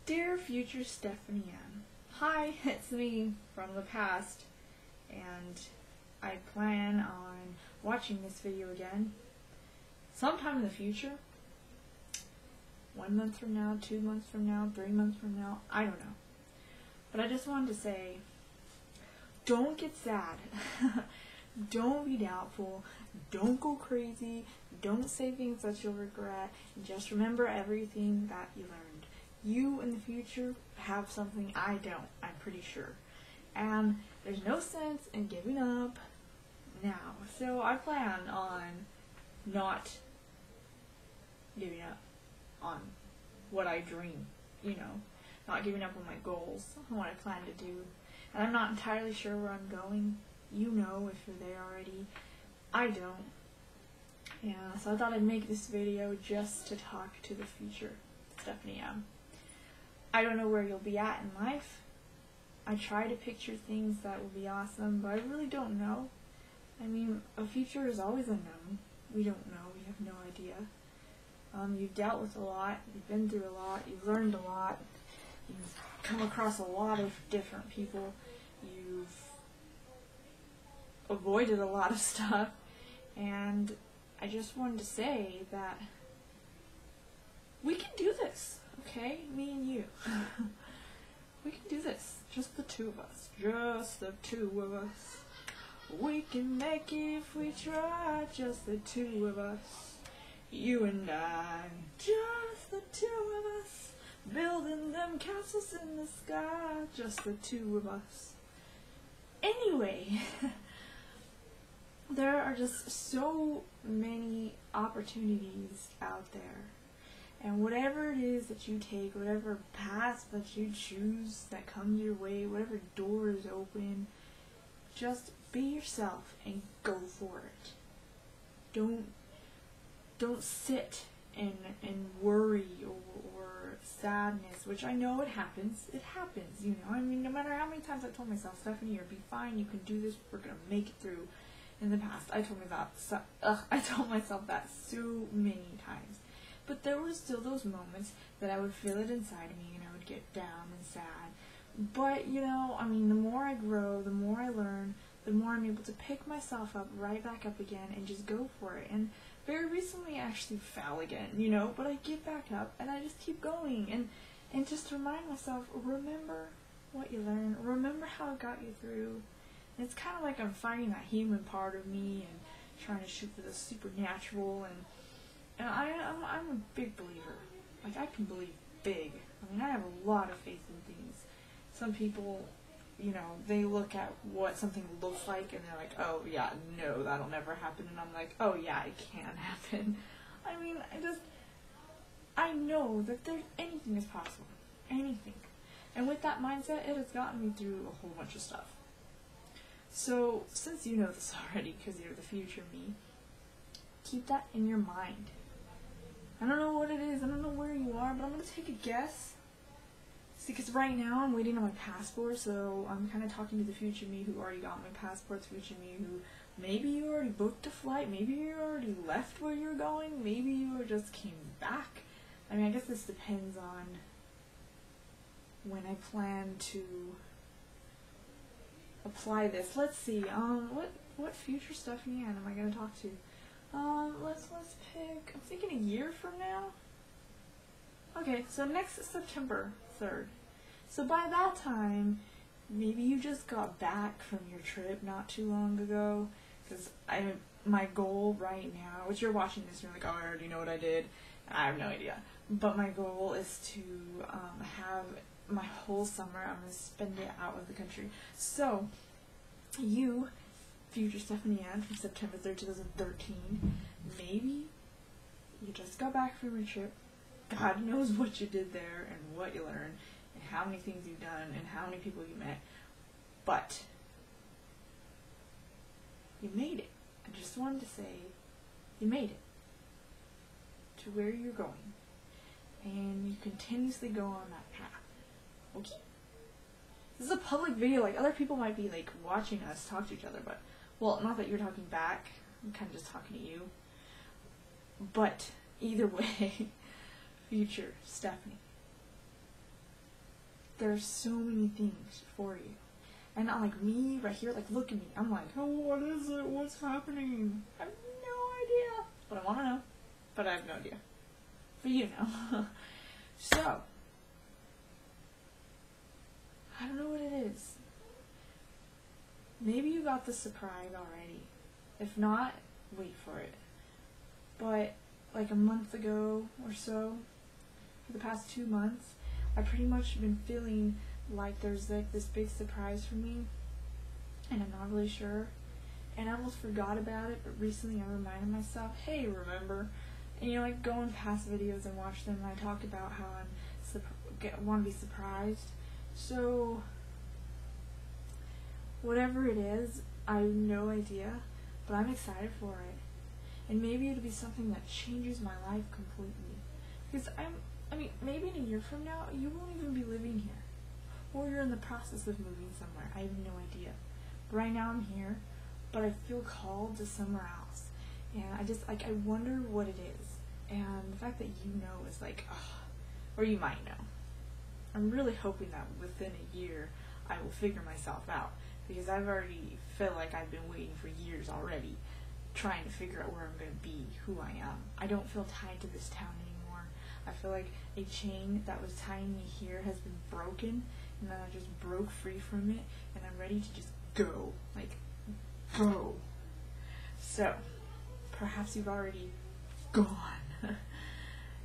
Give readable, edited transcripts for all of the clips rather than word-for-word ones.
Dear future Stephanie Ann, hi, it's me from the past, and I plan on watching this video again sometime in the future. 1 month from now, 2 months from now, 3 months from now, I don't know. But I just wanted to say, don't get sad. Don't be doubtful. Don't go crazy. Don't say things that you'll regret. Just remember everything that you learned. You in the future have something I don't, I'm pretty sure. And there's no sense in giving up now. So I plan on not giving up on what I dream, not giving up on my goals, on what I plan to do. And I'm not entirely sure where I'm going. You know if you're there already. I don't. Yeah, so I thought I'd make this video just to talk to the future Stephanie Ann. I don't know where you'll be at in life. I try to picture things that will be awesome, but I really don't know. I mean, a future is always unknown. We don't know. We have no idea. You've dealt with a lot. You've been through a lot. You've learned a lot. You've come across a lot of different people. You've avoided a lot of stuff. And I just wanted to say that we can do this. Okay, me and you. We can do this. Just the two of us. Just the two of us. We can make it if we try. Just the two of us. You and I. Just the two of us. Building them castles in the sky. Just the two of us. Anyway. There are just so many opportunities out there. And whatever it is that you take, whatever path that you choose that comes your way, whatever door is open, just be yourself and go for it. Don't sit and worry or sadness, which I know it happens. It happens, I mean, no matter how many times I told myself, Stephanie, you'll be fine, you can do this, we're going to make it through. In the past, I told myself that so many times. But there were still those moments that I would feel it inside of me and I would get down and sad. But, I mean, the more I grow, the more I learn, the more I'm able to pick myself up right back up again and just go for it. And very recently I actually fell again, but I get back up and I just keep going. And just to remind myself, remember what you learned, remember how it got you through. And it's kind of like I'm finding that human part of me and trying to shoot for the supernatural. And I'm a big believer. Like, I can believe big. I mean, I have a lot of faith in things. Some people, they look at what something looks like and they're like, oh yeah, no, that'll never happen. And I'm like, oh yeah, it can happen. I mean, I know that anything is possible. Anything. And with that mindset, it has gotten me through a whole bunch of stuff. So, since you know this already, because you're the future me, keep that in your mind. I don't know what it is, I don't know where you are, but I'm going to take a guess. See, because right now I'm waiting on my passport, so I'm kind of talking to the future me who already got my passport, future me who maybe you already booked a flight, maybe you already left where you're going, maybe you just came back. I mean, I guess this depends on when I plan to apply this. Let's see, what future Stephanie Ann am I going to talk to? Let's pick, I'm thinking a year from now. Okay, so next September 3rd. So by that time, maybe you just got back from your trip not too long ago, because my goal right now, which you're watching this and you're like, oh, I already know what I did, I have no idea, but my goal is to have my whole summer, I'm going to spend it out of the country. So, you, future Stephanie Ann from September 3rd, 2013, maybe you just got back from your trip, God knows what you did there and what you learned and how many things you've done and how many people you met, but you made it. I just wanted to say you made it to where you're going and you continuously go on that path. Okay? This is a public video, like other people might be like watching us talk to each other, but, well, not that you're talking back, I'm kind of just talking to you, but either way, future Stephanie, there's so many things for you. And not like me right here, like look at me. I'm like, oh, what is it? What's happening? I have no idea. But I want to know. But I have no idea. But you know. So, I don't know what it is. Maybe you got the surprise already. If not, wait for it. But like a month ago or so, for the past 2 months, I've pretty much been feeling like there's like this big surprise for me, and I'm not really sure. And I almost forgot about it, but recently I reminded myself, hey, remember? And you know, like going past videos and watch them, and I talk about how I want to be surprised. So, whatever it is, I have no idea, but I'm excited for it. And maybe it'll be something that changes my life completely. Because I mean, maybe in a year from now, you won't even be living here. Or you're in the process of moving somewhere. I have no idea. But right now I'm here, but I feel called to somewhere else. And I just, like, I wonder what it is. And the fact that you know is like, ugh, or you might know. I'm really hoping that within a year, I will figure myself out. Because I've already felt like I've been waiting for years already, trying to figure out where I'm going to be, who I am. I don't feel tied to this town anymore. I feel like a chain that was tying me here has been broken, and then I just broke free from it, and I'm ready to just go. Like, go. So, perhaps you've already gone.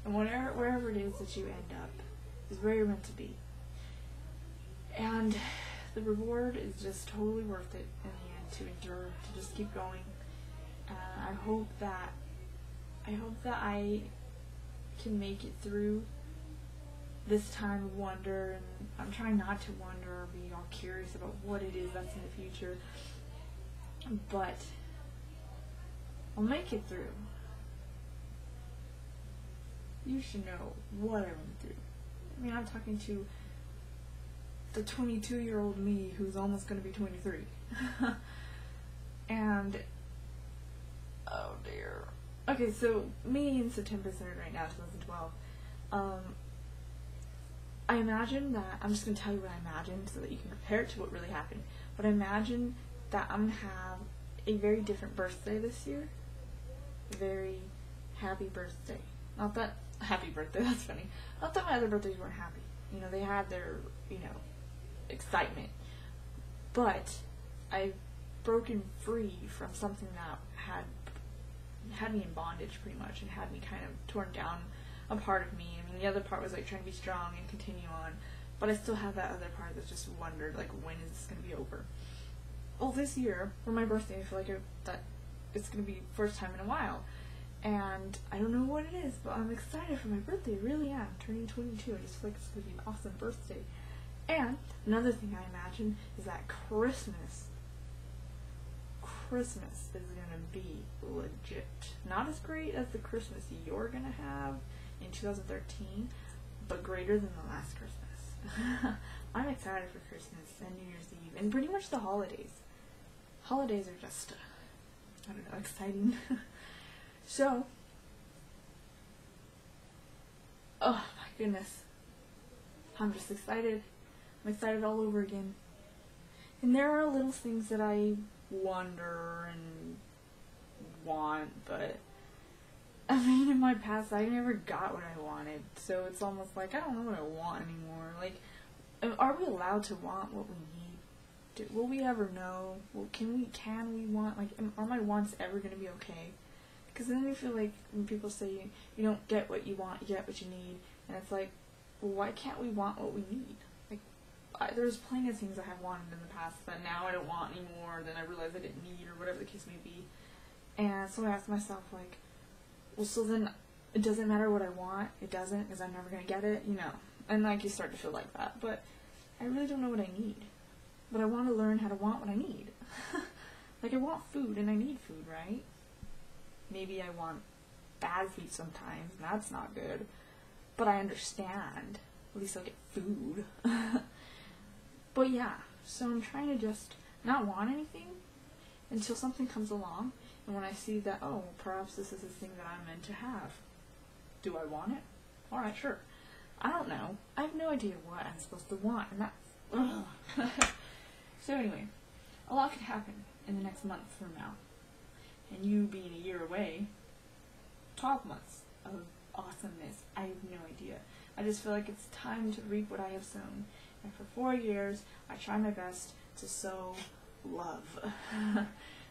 And wherever it is that you end up is where you're meant to be. And the reward is just totally worth it in the end, to endure, to just keep going. I hope that I can make it through this time of wonder, and I'm trying not to wonder or be all curious about what it is that's in the future, but I'll make it through. You should know what I went through. I mean, I'm talking to the 22-year-old me who's almost going to be 23. And, oh dear. Okay, so me in September 3rd right now, 2012. I imagine that, I'm just going to tell you what I imagined so that you can compare it to what really happened. But I imagine that I'm going to have a very different birthday this year. A very happy birthday. Not that, happy birthday, that's funny. Not that my other birthdays weren't happy. You know, they had their, you know, excitement. But I've broken free from something that had me in bondage pretty much, and had me kind of torn down a part of me. I mean, the other part was like trying to be strong and continue on, but I still have that other part that just wondered, like, when is this going to be over? Well, this year, for my birthday, I feel like that it's going to be first time in a while, and I don't know what it is, but I'm excited for my birthday. I really am. Turning 22, I just feel like it's going to be an awesome birthday. And another thing I imagine is that Christmas is going to be legit. Not as great as the Christmas you're going to have in 2013, but greater than the last Christmas. I'm excited for Christmas and New Year's Eve, and pretty much the holidays. Holidays are just, I don't know, exciting. So, oh my goodness. I'm just excited. I'm excited all over again. And there are little things that I wonder and want, but I mean, in my past I never got what I wanted, so it's almost like I don't know what I want anymore. Like, are we allowed to want what we need? Will we ever know? Can we want, like, are my wants ever going to be okay? Because then I feel like when people say you don't get what you want, you get what you need, and it's like, well, why can't we want what we need? There's plenty of things I have wanted in the past that now I don't want anymore, then I realize I didn't need, or whatever the case may be. And so I asked myself, like, well, so then it doesn't matter what I want, it doesn't, because I'm never going to get it, you know. And, like, you start to feel like that. But I really don't know what I need. But I want to learn how to want what I need. Like, I want food, and I need food, right? Maybe I want bad food sometimes, and that's not good. But I understand. At least I'll get food. But yeah, so I'm trying to just not want anything until something comes along, and when I see that, oh, perhaps this is a thing that I'm meant to have. Do I want it? Alright, sure. I don't know. I have no idea what I'm supposed to want, and that's... So anyway, a lot could happen in the next month from now. And you being a year away, 12 months of awesomeness, I have no idea. I just feel like it's time to reap what I have sown. And for 4 years, I try my best to sow love.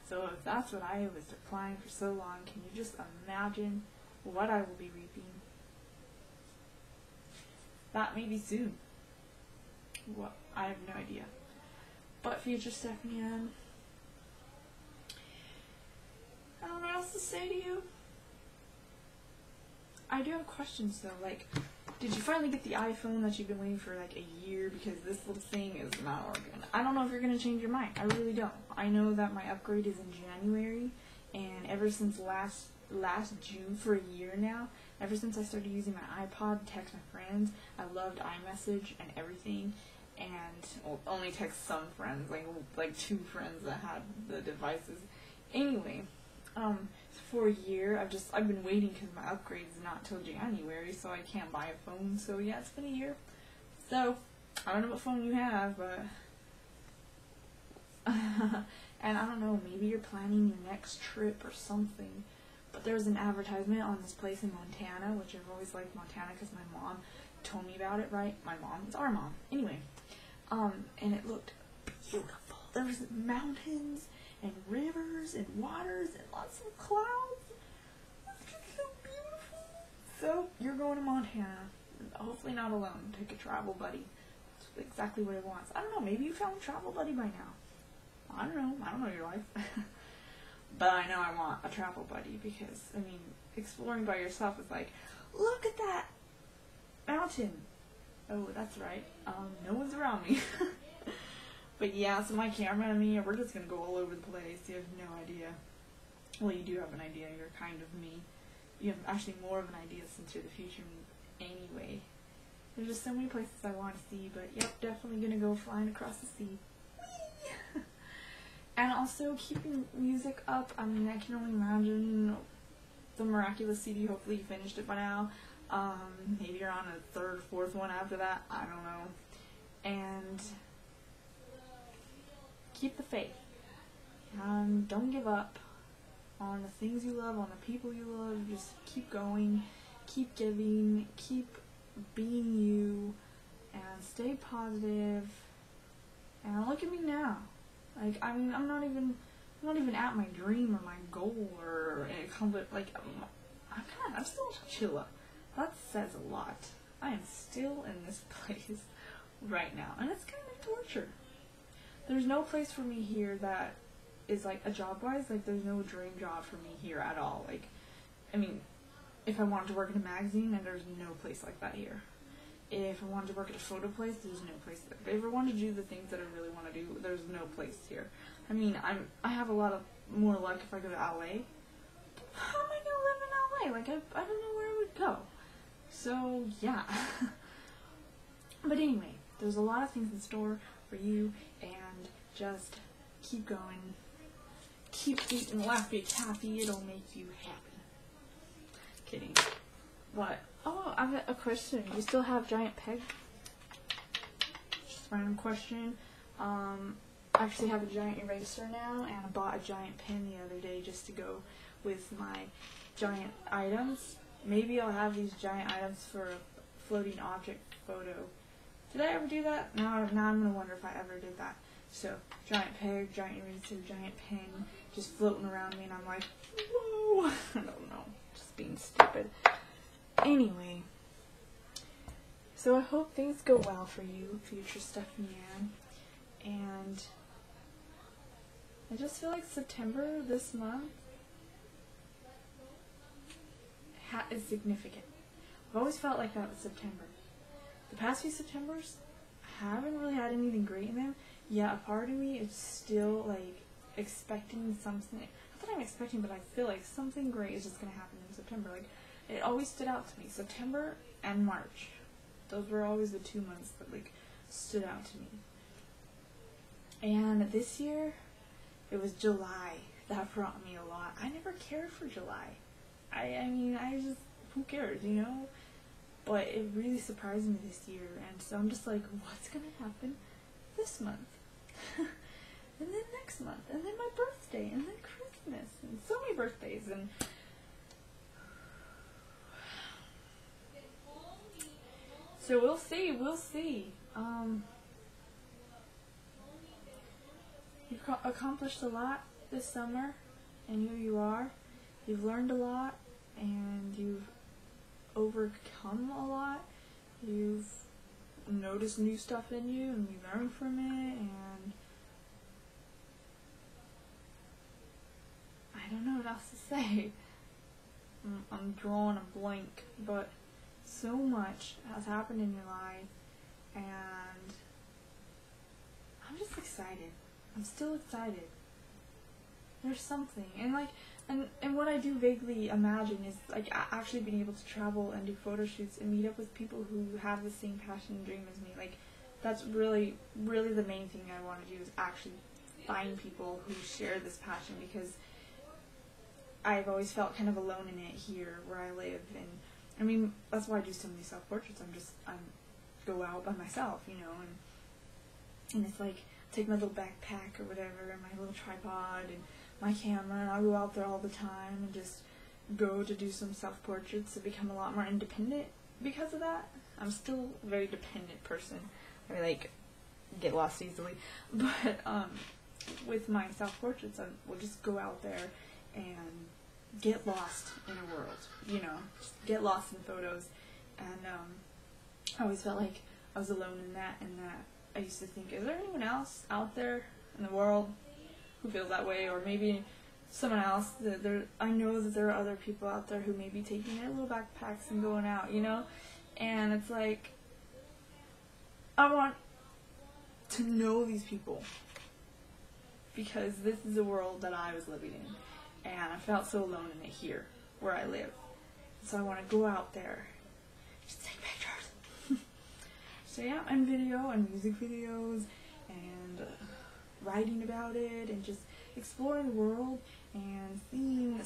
So if that's what I was applying for so long, can you just imagine what I will be reaping? That may be soon. Well, I have no idea. But future Stephanie Ann, I don't know what else to say to you. I do have questions though, like, did you finally get the iPhone that you've been waiting for like a year, because this little thing is not working? I don't know if you're going to change your mind. I really don't. I know that my upgrade is in January, and ever since last June, for a year now, ever since I started using my iPod to text my friends, I loved iMessage and everything, and well, only text some friends, like 2 friends that had the devices. Anyway, for a year, I've been waiting because my upgrade's not till January, so I can't buy a phone. So yeah, it's been a year. So I don't know what phone you have, but and I don't know, maybe you're planning your next trip or something. But there's an advertisement on this place in Montana, which I've always liked Montana because my mom told me about it. Right, my mom, it's our mom. Anyway, and it looked beautiful. There was mountains and rivers and waters and lots of clouds. It's just so beautiful. So you're going to Montana. Hopefully not alone. Take a travel buddy. That's exactly what it wants. I don't know. Maybe you found a travel buddy by now. I don't know. I don't know your life. But I know I want a travel buddy because, I mean, exploring by yourself is like, look at that mountain. Oh, that's right. No one's around me. But yeah, so my camera and me, we're just going to go all over the place. You have no idea. Well, you do have an idea. You're kind of me. You have actually more of an idea since you're the future me anyway. There's just so many places I want to see, but yep, definitely going to go flying across the sea. Whee! And also keeping music up. I mean, I can only imagine the Miraculous CD. Hopefully you finished it by now. Maybe you're on a 3rd, 4th one after that. I don't know. And keep the faith. Don't give up on the things you love, on the people you love. Just keep going, keep giving, keep being you, and stay positive. And look at me now. Like, I mean, I'm not even at my dream or my goal or like, I'm still a chilla. That says a lot. I am still in this place right now, and it's kind of torture. There's no place for me here that is like a job-wise, like there's no dream job for me here at all. Like, I mean, if I wanted to work in a magazine, and there's no place like that here. If I wanted to work at a photo place, there's no place there. If I ever wanted to do the things that I really want to do, there's no place here. I mean, I have a lot of more luck if I go to LA. How am I gonna live in LA? Like, I don't know where I would go. So yeah. But anyway, there's a lot of things in store for you, and just keep going. Keep eating, laugh, be happy. It'll make you happy. Kidding. What? Oh, I have a question. Do you still have giant peg? Just a random question. I actually have a giant eraser now, and I bought a giant pen the other day just to go with my giant items. Maybe I'll have these giant items for a floating object photo. Did I ever do that? Now I'm going to wonder if I ever did that. So, giant peg, giant eraser, giant pen, just floating around me, and I'm like, whoa! I don't know. Just being stupid. Anyway, so I hope things go well for you, future Stephanie Ann. And I just feel like September this month is significant. I've always felt like that with September. The past few Septembers haven't really had anything great in them. Yeah, a part of me is still like expecting something. Not that I'm expecting, but I feel like something great is just going to happen in September. Like, it always stood out to me. September and March. Those were always the 2 months that like stood out to me. And this year, it was July that brought me a lot. I never cared for July. I mean, I just, who cares, you know? but it really surprised me this year, and so I'm just like, what's gonna happen this month? And then next month, and then my birthday, and then Christmas, and so many birthdays, and so we'll see. You've accomplished a lot this summer, and here you are. You've learned a lot, and you've overcome a lot. You've noticed new stuff in you, and you learn from it, and I don't know what else to say. I'm drawing a blank, but so much has happened in your life, and I'm just excited. I'm still excited. There's something, and like, and what I do vaguely imagine is like actually being able to travel and do photo shoots and meet up with people who have the same passion and dream as me. Like, that's really, really the main thing I want to do, is actually find people who share this passion, because I've always felt kind of alone in it here where I live, and I mean, that's why I do so many self-portraits. I go out by myself, you know, and it's like, take my little backpack or whatever, and my little tripod, and my camera, and I'll go out there all the time, and just go to do some self-portraits to become a lot more independent because of that. I'm still a very dependent person. I like, get lost easily, but, with my self-portraits, I will just go out there and get lost in a world, you know, just get lost in photos, and I always felt like I was alone in that, and that I used to think, is there anyone else out there in the world who feels that way, or maybe someone else, I know that there are other people out there who may be taking their little backpacks and going out, you know, and it's like, I want to know these people, because this is a world that I was living in. And I felt so alone in it here, where I live. So I want to go out there, just take pictures. So yeah, and video, and music videos, and writing about it, and just exploring the world, and seeing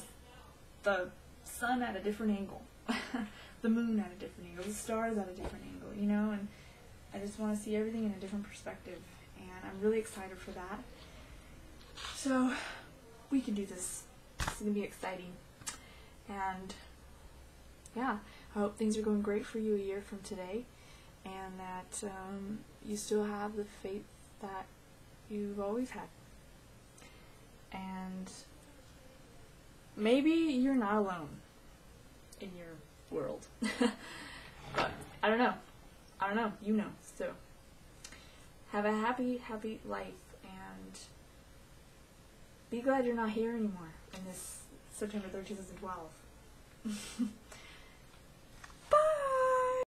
the sun at a different angle, the moon at a different angle, the stars at a different angle, you know, and I just want to see everything in a different perspective, and I'm really excited for that. So, we can do this. It's going to be exciting, and yeah, I hope things are going great for you a year from today, and that you still have the faith that you've always had, and maybe you're not alone in your world, but I don't know, you know, so have a happy life, and be glad you're not here anymore in this September 3rd, 2012.